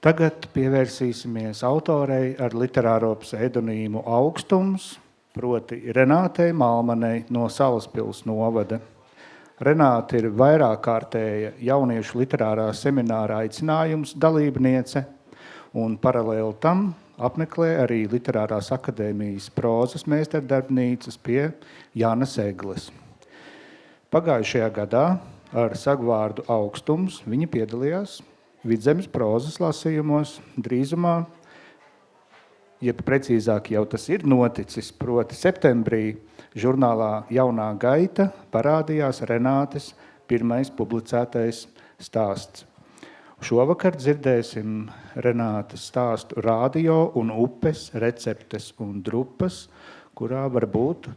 Tagad pievērsīsimies autorei ar literāro pseidonīmu Augstums, proti Renātei Malmanei no Salaspils novada. Renāte ir vairākkārtēja jauniešu literārā semināra aicinājums dalībniece un paralēli tam apmeklē arī Literārās akadēmijas prozas meistardarbnīcas pie Jānas Egles. Pagājušajā gadā ar sagvārdu Augstums viņa piedalījās Vidzemes prozas lasījumos. Drīzumā, jeb precīzāk jau tas ir noticis, proti septembrī žurnālā Jaunā gaita parādījās Renātes pirmais publicētais stāsts. Šovakar dzirdēsim Renātes stāstu Radio un upes, receptes un drupas, kurā varbūt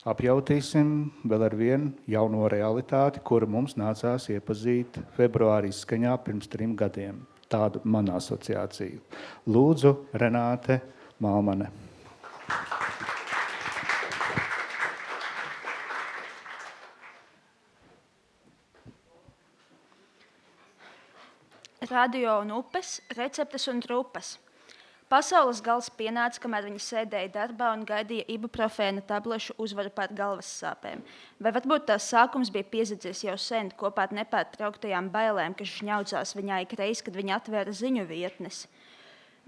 apjautīsim vēl ar vienu jauno realitāti, kuru mums nācās iepazīt februārī Izskaņā pirms 3 gadiem. Tāda mana asociācija. Lūdzu, Renāte Malmane. Radio un upes, receptes un drupas. Pasaules gals pienāca, kamēr viņi sēdēja darbā un gaidīja ibuprofēna tablešu uzvaru pār galvas sāpēm. Vai varbūt tās sākums bija piezadzies jau sen, kopā ar nepārtrauktajām bailēm, kas žņaudzās viņā ikreiz, kad viņa atvēra ziņu vietnes.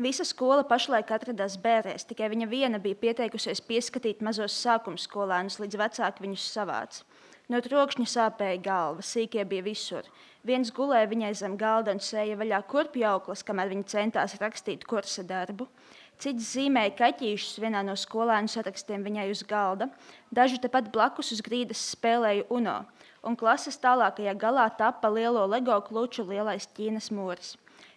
Visa skola pašlaik atradās bērēs, tikai viņa viena bija pieteikusies pieskatīt mazos sākumskolēnus, līdz vecāki viņus savāc. No trokšņa sāpēja galva, sīkie bija visur. Viens gulēja viņai zem galda un sēja vaļā kurpjauklas, kamēr viņa centās rakstīt kursa darbu. Cits zīmēja kaķīšus vienā no skolēnu sarakstiem viņai uz galda. Daži tepat blakus uz grīdas spēlēja UNO, un klases tālākajā galā tapa lielo Lego kluču lielais Ķīnas mūris.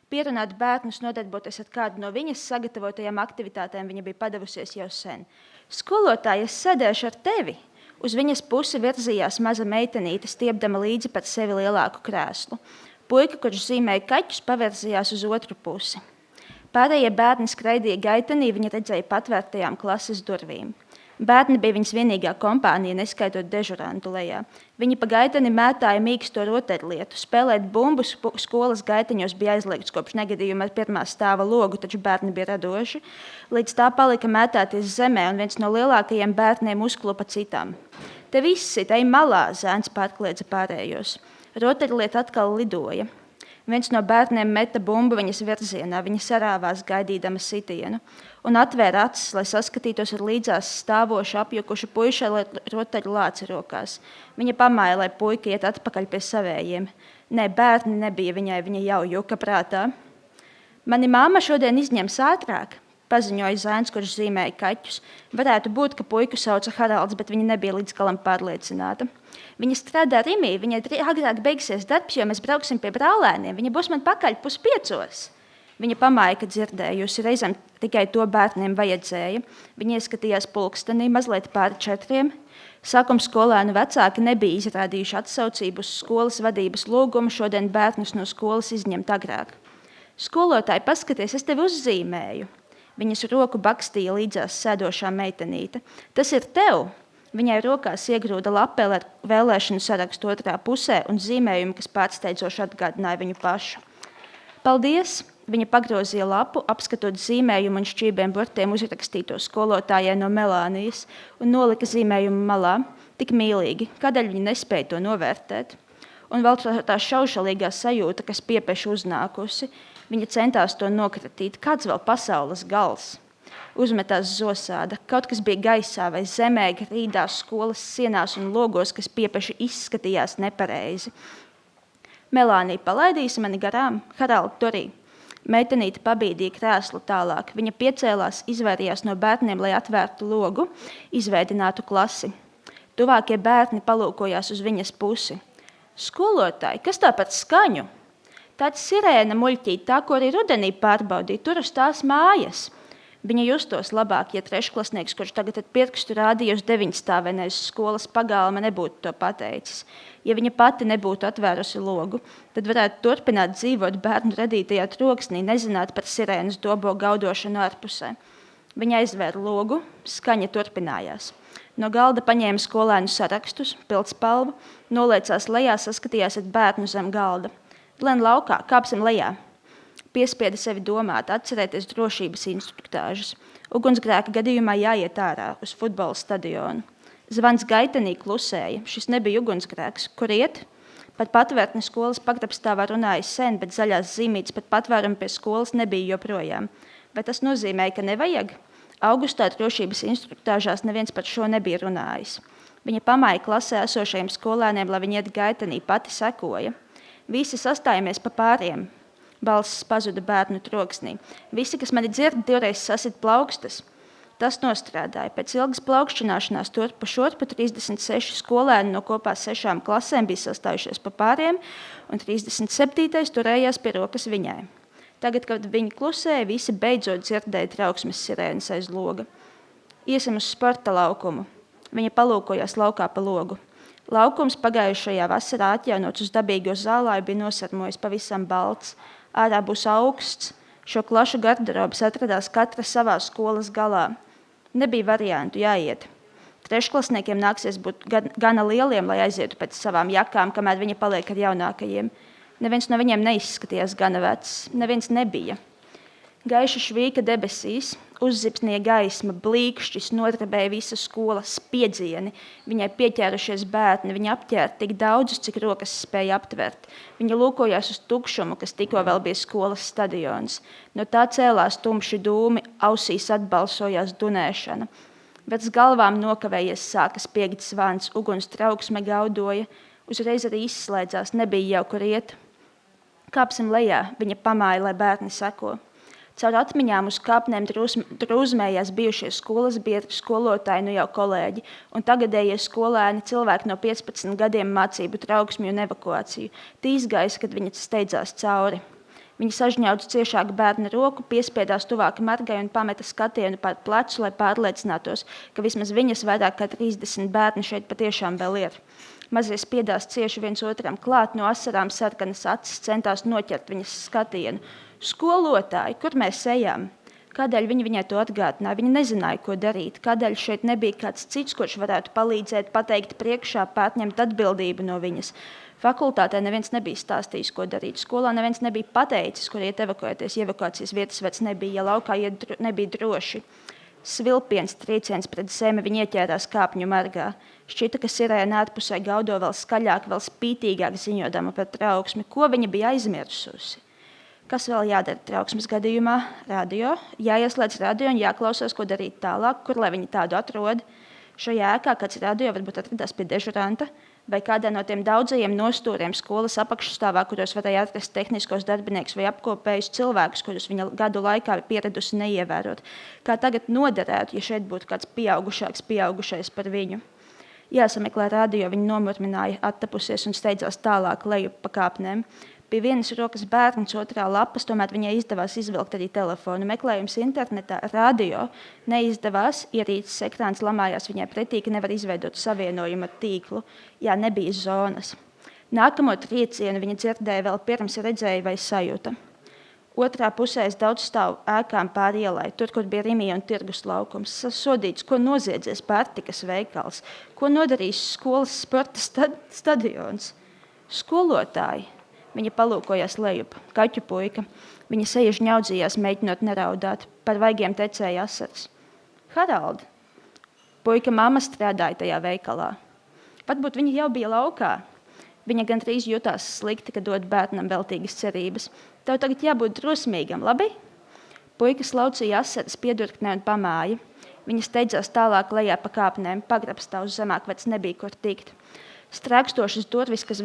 Pierunāt bērnus nodarboties ar kādu no viņas sagatavotajām aktivitātēm viņa bija padavusies jau sen. Skolotāja, es sēdēšu ar tevi! Uz viņas pusi virzījās maza meitenīte, stiepdama līdzi pat sevi lielāku krēslu. Puika, kurš zīmēja kaķus, pavirzījās uz otru pusi. Pārējie bērni skraidīja gaitenī, viņa redzēja patvērtajām klases durvīm. Bērni bija viņas vienīgā kompānija, neskaitot dežurantu lejā. Viņi pa gaiteni mētāja mīksto rotaļlietu. Spēlēt bumbu skolas gaiteņos bija aizliegts kopš negadījuma ar 1. stāva logu, taču bērni bija radoši. Līdz tā palika mētāties zemē, un viens no lielākajiem bērniem uzklupa citam. Te viss sit, ej malā, zēns pārkliedza pārējos. Rotaļlieta atkal lidoja. Viens no bērniem meta bumbu viņas virzienā, viņa sarāvās gaidīdama sitienu un atvēra acis, lai saskatītos ar līdzās stāvošu apjukušu puišu ar rotaļu lāci rokās. Viņa pamāja, lai puika iet atpakaļ pie savējiem. Nē, bērni nebija viņai, viņa jau juka prātā. Mani māma šodien izņems ātrāk, paziņoja zēns, kurš zīmēja kaķus. Varētu būt, ka puiku sauca Haralds, bet viņa nebija līdz galam pārliecināta. Viņa strādā Rimī, viņai agrāk beigsies darbs, jo mēs brauksim pie brālēniem. Viņa būs man pakaļ 4:30. Viņa pamāja, ka dzirdējusi, reizēm tikai to bērniem vajadzēja. Viņa ieskatījās pulkstenī, mazliet pāri 4. Sākumskolēnu vecāki nebija izrādījuši atsaucību uz skolas vadības lūgumu šodien bērnus no skolas izņemt agrāk. Skolotāji, paskaties, es tevi uzzīmēju. Viņas roku bakstīja līdzās sēdošā meitenīte. Tas ir tev! Viņai rokās iegrūda lapeli ar vēlēšanu sarakstu otrā pusē un zīmējumu, kas pārsteidzoši atgādināja viņu pašu. Paldies! Viņa pagrozīja lapu, apskatot zīmējumu un šķībiem burtiem uzrakstīto skolotājai no Melānijas un nolika zīmējumu malā. Tik mīlīgi, kādēļ viņa nespēja to novērtēt? Un vēl tā šaušalīgā sajūta, kas piepeši uznākusi, viņa centās to nokratīt. Kāds vēl pasaules gals? Uzmetās zosāda. Kaut kas bija gaisā vai zemē, grīdās, skolas sienās un logos, kas piepeši izskatījās nepareizi. Melānija, palaidīsi mani garām? Harald, turī. Meitenīte pabīdīja krēslu tālāk. Viņa piecēlās, izvairījās no bērniem, lai atvērtu logu, izveidinātu klasi. Tuvākie bērni palūkojās uz viņas pusi. Skolotāji, kas tā par skaņu? Tāds sirēna muļķīt, tā, ko arī rudenī pārbaudīja, tur uz tās mājas. Viņa justos labāk, ja trešklasnieks, kurš tagad pirkstu rādīja uz 9-stāvenais skolas pagalma, nebūtu to pateicis. Ja viņa pati nebūtu atvērusi logu, tad varētu turpināt dzīvot bērnu radītajā troksnī, nezināt par sirēnas dobo gaudošanu ārpusē. Viņa aizvēra logu, skaņa turpinājās. No galda paņēma skolēnu sarakstus, pildspalvu, noliecās lejā, saskatījās ar bērnu zem galda. Lien laukā, kāpsim lejā. Piespieda sevi domāt, atcerēties drošības instruktāžas. Ugunsgrēka gadījumā jāiet ārā uz futbola stadionu. Zvans gaitenī klusēja. Šis nebija ugunsgrēks. Kur iet? Pat patvērtne skolas pagrabstāvā runāja sen, bet zaļās zīmītes pat patvērumi pie skolas nebija joprojām. Vai tas nozīmēja, ka nevajag? Augustā drošības instruktāžās neviens par šo nebija runājis. Viņa pamāja klasē esošajiem skolēniem, lai viņi iet gaitenī, pati sekoja. Visi sastājāmies pa pāriem. Balss pazuda bērnu troksnī. Visi, kas mani dzird, divreiz sasit plaukstas. Tas nostrādāja. Pēc ilgas plaukšķināšanās turpa šurpa 36 skolēni no kopā 6 klasēm bija sastājušies pa pāriem, un 37. turējās pie rokas viņai. Tagad, kad viņi klusēja, visi beidzot dzirdēja trauksmes sirēnas aiz loga. Iesim uz sporta laukumu. Viņa palūkojās laukā pa logu. Laukums pagājušajā vasarā atjaunots uz dabīgo zālāju bija nosarmojis pavisam balts. Ārā būs augsts. Šo klašu garderobas atradās katra savā skolas galā. Nebija variantu, jāiet. Trešklasniekiem nāksies būt gana lieliem, lai aizietu pēc savām jakām, kamēr viņi paliek ar jaunākajiem. Neviens no viņiem neizskatījās gana vecs. Neviens nebija. Gaiša švīka debesīs, uzzipsnie gaisma, blīkšķis, notrebēja visa skola, spiedzieni. Viņai pieķērušies bērni, viņa apķēra tik daudzus, cik rokas spēja aptvert. Viņa lūkojās uz tukšumu, kas tikko vēl bija skolas stadions. No tā cēlās tumši dūmi, ausīs atbalsojās dunēšana. Pēc galvām nokavējies sāka spiegt zvans, uguns trauksme gaudoja. Uzreiz arī izslēdzās, nebija jau kur iet. Kāpsim lejā, viņa pamāja, lai bērni seko. Caur atmiņām uz kāpnēm drūzmējās bijušie skolas biedri, skolotāji, nu jau kolēģi, un tagadējie skolēni, cilvēki no 15 gadiem mācību trauksmju un evakuāciju. Tīsgais, kad viņa steidzās cauri. Viņa sažņaudz ciešāk bērna roku, piespiedās tuvāk margai un pameta skatienu pār plecu, lai pārliecinātos, ka vismaz viņas vairāk kā 30 bērni šeit patiešām vēl ir. Mazie spiedās cieši viens otram klāt, no asarām sarkanas acis centās noķert viņas skatienu. Skolotāji, kur mēs ejam? Kādēļ viņi viņai to atgādināja? Viņa nezināja, ko darīt. Kādēļ šeit nebija kāds cits, kurš varētu palīdzēt, pateikt priekšā, pārņemt atbildību no viņas? Fakultātē neviens nebija stāstījis, ko darīt. Skolā neviens nebija pateicis, kur iet evakuēties. Evakuācijas vietas vairs nebija, ja laukā iet nebija droši. Svilpiens, trieciens pret zemi, viņa ieķērās kāpņu margā. Šķita, ka sirēna ārpusē gaudo vēl skaļāk, vēl spītīgāk ziņodama par trauksmi. Ko viņa bija aizmirsusi? Kas vēl jādara trauksmes gadījumā? Radio. Jāieslēdz radio un jāklausās, ko darīt tālāk, kur lai viņi tādu atrod. Šajā ēkā kāds radio varbūt atradās pie dežuranta vai kādā no tiem daudzajiem nostūriem skolas apakšstāvā, kuros varēja atrast tehniskos darbinieks vai apkopējus cilvēkus, kurus viņa gadu laikā pieradusi neievērot. Kā tagad noderētu, ja šeit būtu kāds pieaugušais par viņu? Jāsameklē radio, viņa nomurmināja, attapusies un steidzās tālāk lejup pa kāpnēm. Pie vienas rokas bērns, otrā lapas, tomēr viņai izdevās izvilkt arī telefonu. Meklējums internetā, radio neizdevās, ierīces ekrāns lamājās viņai pretī, ka nevar izveidot savienojumu ar tīklu. Jā, nebija zonas. Nākamo triecienu viņa dzirdēja vēl pirms redzēja vai sajuta. Otrā pusē daudz stāv ēkām pāri ielai, tur, kur bija Rimija un tirgus laukums. Sasodīts, ko noziedzies pārtikas veikals, ko nodarīs skolas sporta stadions. Skolotāji. Viņa palūkojās lejup, kaķu puika. Viņa seja žņaudzījās, mēģinot neraudāt. Par vaigiem tecēja asaras. Haraldi, puika mamma strādāja tajā veikalā. Varbūt viņa jau bija laukā. Viņa gandrīz jutās slikti, kad dod bērnam veltīgas cerības. Tev tagad jābūt drosmīgam, labi? Puika slaucīja asaras piedurknē un pamāja. Viņa steidzās tālāk lejā pa kāpnēm, pagrabstā uz zemāk, vairs nebija kur tikt. Strēkstošas durvis, kas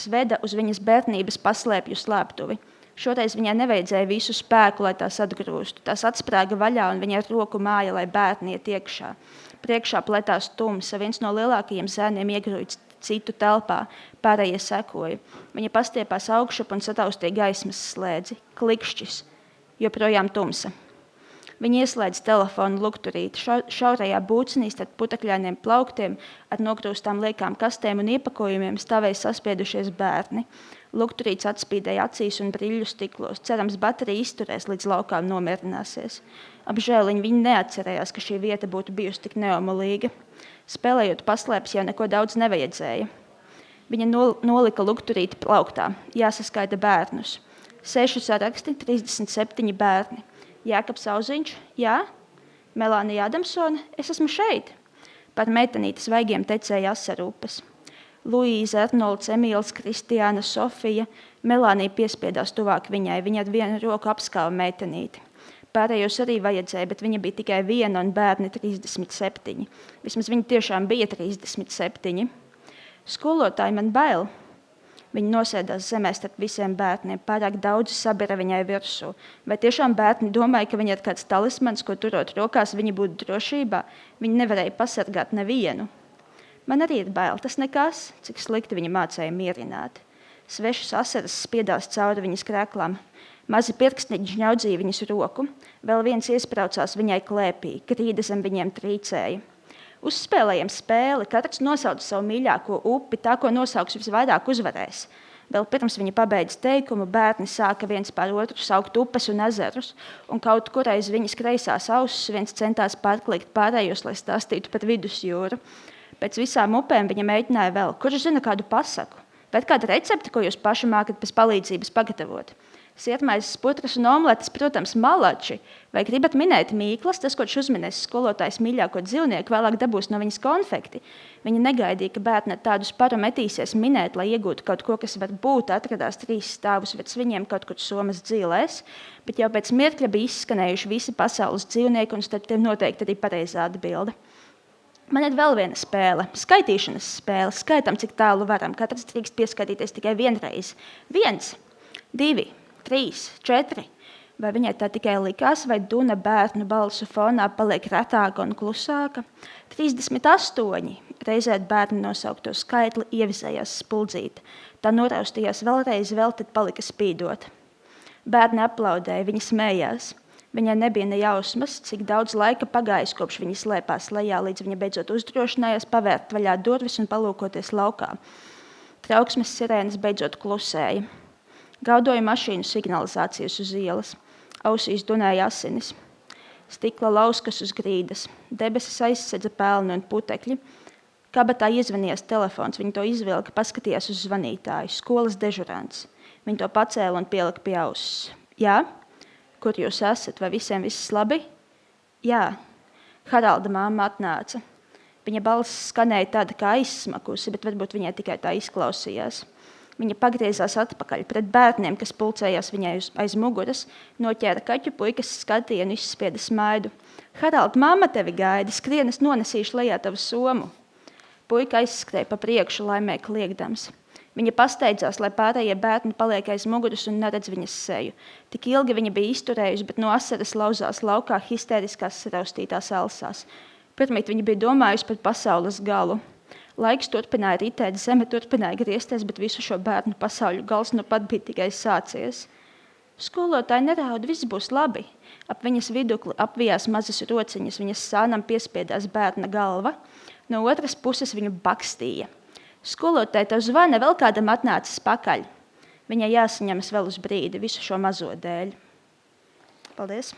veda uz viņas bērnības paslēpju slēptuvi. Šoreiz viņai nevajadzēja visu spēku, lai tās atgrūstu. Tās atsprāga vaļā un viņa ar roku māja, lai bērni iet iekšā. Priekšā pletās tumsa, viens no lielākajiem zēniem iegrūja citu telpā, pārējie sekoja. Viņa pastiepās augšup un sataustīja gaismas slēdzi, klikšķis, joprojām tumsa. Viņa ieslēdz telefonu lukturīti šaurajā būcenī starp putekļainiem plauktiem ar nogrūstām liekām kastēm un iepakojumiem stāvēja saspiedušies bērni. Lukturīts atspīdēja acīs un briļu stiklos. Cerams, baterija izturēs, līdz laukām nomierināsies. Apžēliņ viņa neatcerējās, ka šī vieta būtu bijusi tik neomolīga. Spēlējot paslēpes, jau neko daudz nevajadzēja. Viņa nolika lukturīti plauktā. Jāsaskaita bērnus. 6 saraksti, 37 bērni. Jēkabs Auziņš, jā. Melānija Adamsone, es esmu šeit. Par meitenītes vaigiem tecēja asaru upes. Luīza, Arnolds, Emīls, Kristiāna, Sofija. Melānija piespiedās tuvāk viņai. Viņa ar vienu roku apskāva meitenīti. Pārējos arī vajadzēja, bet viņa bija tikai viena un bērni 37. Vismaz viņa tiešām bija 37. Skolotāji man bail. Viņa nosēdās zemē starp visiem bērniem, pārāk daudzi sabira viņai virsū. Vai tiešām bērni domāja, ka viņa ir kāds talismans, ko turot rokās, viņi būtu drošībā? Viņi nevarēja pasargāt nevienu. Man arī ir bail, tas nekas, cik slikti viņa mācēja mierināt. Svešas asaras spiedās cauri viņas krēklām. Mazi pirkstniņi žņaudzīja viņas roku, vēl viens iespraucās viņai klēpī, krīda zem viņiem trīcēja. Uzspēlējam spēli, katrs nosauc savu mīļāko upi, tā, ko nosauks visvairāk uzvarēs. Vēl pirms viņa pabeidz teikumu, bērni sāka viens par otru saukt upes un ezerus, un kaut kur aiz viņas kreisās ausis viens centās pārkliegt pārējos, lai stāstītu par vidusjūru. Pēc visām upēm viņa mēģināja vēl, kurš zina kādu pasaku, vai kādu recepti, ko jūs paši mākat bez palīdzības pagatavot. Sietmaizes, putras un omletes, protams, malači. Vai gribat minēt mīklas, tas, ko uzminēs skolotājs mīļāko dzīvnieku, vēlāk dabūs no viņas konfekti. Viņa negaidīja, ka bērni ar tādu sparu metīsies minēt, lai iegūtu kaut ko, kas var būt, atradās 3 stāvus virs viņiem kaut kur Somas dzīlēs, bet jau pēc mirkļa bija izskanējuši visi pasaules dzīvnieki, un starp tiem noteikti arī pareizā atbilde. Man ir vēl viena spēle, skaitīšanas spēle. Skaitam, cik tālu varam. Katrs drīkst pieskaitīties tikai vienreiz. 1, 2, 3, 4. Vai viņai tā tikai likās, vai Duna bērnu balsu fonā paliek retāka un klusāka? 38. Reizēt bērni nosaukto skaitli ievizējās spuldzīte. Tā noraustījās vēlreiz, vēl tad palika spīdot. Bērni aplaudēja, viņi smējās. Viņai nebija ne jausmas, cik daudz laika pagājis, kopš viņa slēpās lejā, līdz viņa beidzot uzdrošinājās pavērt vaļā durvis un palūkoties laukā. Trauksmes sirēnas beidzot klusēja. Gaudoja mašīnu signalizācijas uz ielas. Ausīs dunēja asinis. Stikla lauskas uz grīdas. Debesis aizsedza pelni un putekļi. Kabatā iezvanījās telefons. Viņa to izvilka, paskatījās uz zvanītāju. Skolas dežurants. Viņa to pacēla un pielika pie auss. Jā? Kur jūs esat? Vai visiem viss labi? Jā. Haralda māma atnāca. Viņa balss skanēja tāda kā aizsmakusi, bet varbūt viņai tikai tā izklausījās. Viņa pagriezās atpakaļ pret bērniem, kas pulcējās viņai aiz muguras, noķēra kaķu puikas skatienu, izspieda smaidu. Harald, mamma tevi gaida, skrienas nonesīšu lejā tavu somu. Puika aizskrēja pa priekšu, laimē kliegdams. Viņa pasteidzās, lai pārējie bērni paliek aiz muguras un neredz viņas seju. Tik ilgi viņa bija izturējusi, bet no asaras lauzās laukā histēriskās saraustītās alsās. Pirmīt viņa bija domājusi par pasaules galu. Laiks turpināja ritēt, zeme turpināja griezties, bet visu šo bērnu pasauļu gals nu pat bija tikai sācies. Skolotāji neraud, viss būs labi. Ap viņas vidukli apvijās mazas rociņas, viņas sānam piespiedās bērna galva. No otras puses viņu bakstīja. Skolotāji, tev zvana, vēl kādam atnācis pakaļ. Viņai jāsaņemas vēl uz brīdi visu šo mazo dēļ. Paldies!